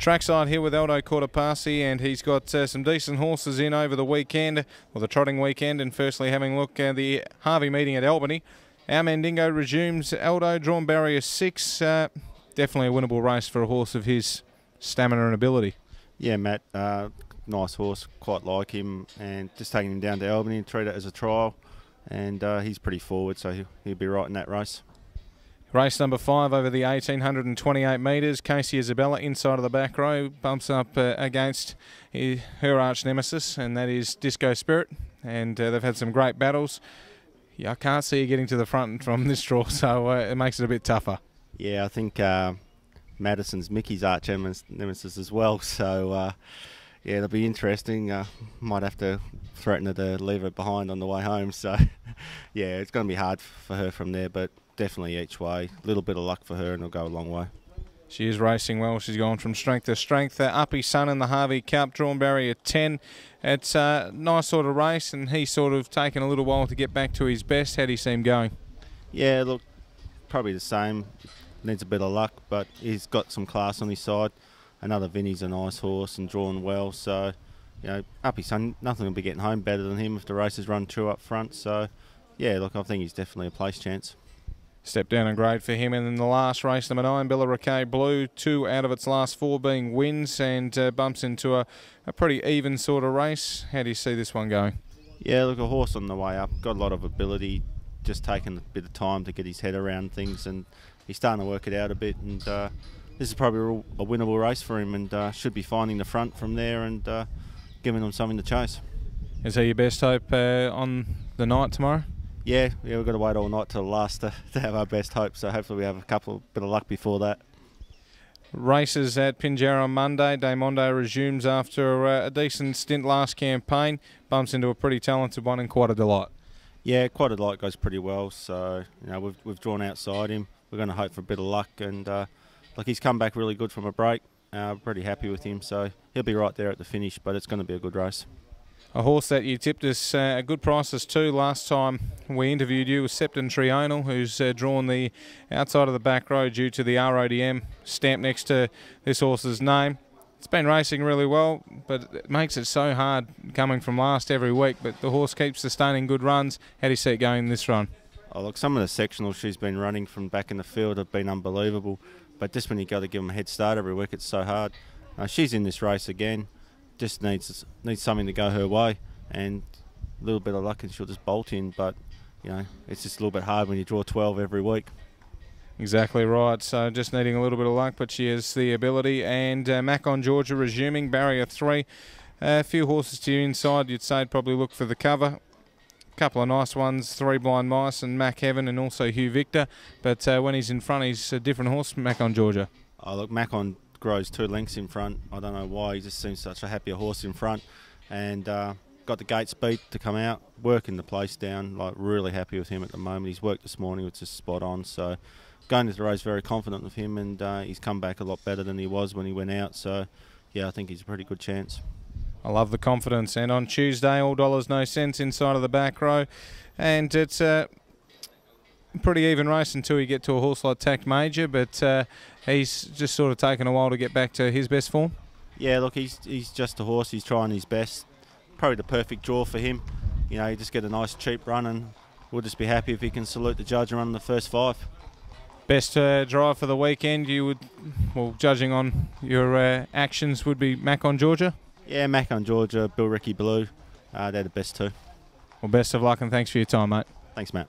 Trackside here with Aldo Cortopassi, and he's got some decent horses in over the weekend, or the trotting weekend. And firstly, having a look at the Harvey meeting at Albany. Our Mandingo resumes. Aldo, drawn barrier 6. Definitely a winnable race for a horse of his stamina and ability. Yeah, Matt, nice horse, quite like him, and just taking him down to Albany and treat it as a trial. And he's pretty forward, so he'll be right in that race. Race number 5 over the 1,828 metres. Casey Isabella inside of the back row, bumps up against her arch nemesis, and that is Disco Spirit. And they've had some great battles. Yeah, I can't see her getting to the front from this draw, so it makes it a bit tougher. Yeah, I think Madison's Mickey's arch nemesis as well, so yeah, it'll be interesting. Might have to threaten her to leave her behind on the way home, so yeah, it's going to be hard for her from there, but definitely each way. A little bit of luck for her and it'll go a long way. She is racing well. She's gone from strength to strength. Uppy Sun in the Harvey Cup, drawn barrier 10. It's a nice sort of race, and he's sort of taken a little while to get back to his best. How do you see him going? Yeah, look, probably the same. Needs a bit of luck, but he's got some class on his side. Another Vinny's a nice horse and drawn well, so you know, Uppy Sun, nothing will be getting home better than him if the races run true up front. So yeah, look, I think he's definitely a place chance. Step down in grade for him. And in the last race, number 9, Billericay Blue, 2 out of its last 4 being wins, and bumps into a pretty even sort of race. How do you see this one going? Yeah, look, a horse on the way up, got a lot of ability, just taking a bit of time to get his head around things, and he's starting to work it out a bit, and this is probably a winnable race for him, and should be finding the front from there and giving them something to chase. Is that your best hope on the night tomorrow? Yeah, we've got to wait all night till the last to have our best hope, so hopefully we have a bit of luck before that. Races at Pinjarra on Monday. Daymondo resumes after a decent stint last campaign. Bumps into a pretty talented one and Quite a Delight. Yeah, Quite a Delight goes pretty well, so you know we've drawn outside him. We're going to hope for a bit of luck, and like he's come back really good from a break. Pretty happy with him, so he'll be right there at the finish, but it's going to be a good race. A horse that you tipped us a good prices too last time we interviewed you was Septentrional, who's drawn the outside of the back row due to the RODM stamp next to this horse's name. It's been racing really well, but it makes it so hard coming from last every week, but the horse keeps sustaining good runs. How do you see it going in this run? Oh, look, some of the sectionals she's been running from back in the field have been unbelievable, but just when you got to give them a head start every week, it's so hard. She's in this race again. Just needs something to go her way, and a little bit of luck and she'll just bolt in, but you know, it's just a little bit hard when you draw 12 every week. Exactly right, so just needing a little bit of luck, but she has the ability. And Mac on Georgia resuming, barrier 3. A few horses to your inside, you'd say probably look for the cover. A couple of nice ones, 3 Blind Mice and Mac Heaven, and also Hugh Victor, but when he's in front he's a different horse, Mac on Georgia. Oh look, Mac on grows 2 lengths in front. I don't know why, he just seems such a happier horse in front, and got the gate speed to come out, working the place down. Like, really happy with him at the moment. He's worked this morning, which is spot on, so going into the race very confident with him, and he's come back a lot better than he was when he went out, so yeah, I think he's a pretty good chance. I love the confidence. And on Tuesday, all dollars no cents inside of the back row, and it's a pretty even race until you get to a horse like Tact Major, but he's just sort of taken a while to get back to his best form. Yeah, look, he's just a horse. He's trying his best. Probably the perfect draw for him. You know, you just get a nice cheap run, and we'll just be happy if he can salute the judge and run the first 5. Best drive for the weekend, you would, well, judging on your actions, would be Mac on Georgia? Yeah, Mac on Georgia, Billericay Blue. They're the best 2. Well, best of luck and thanks for your time, mate. Thanks, Matt.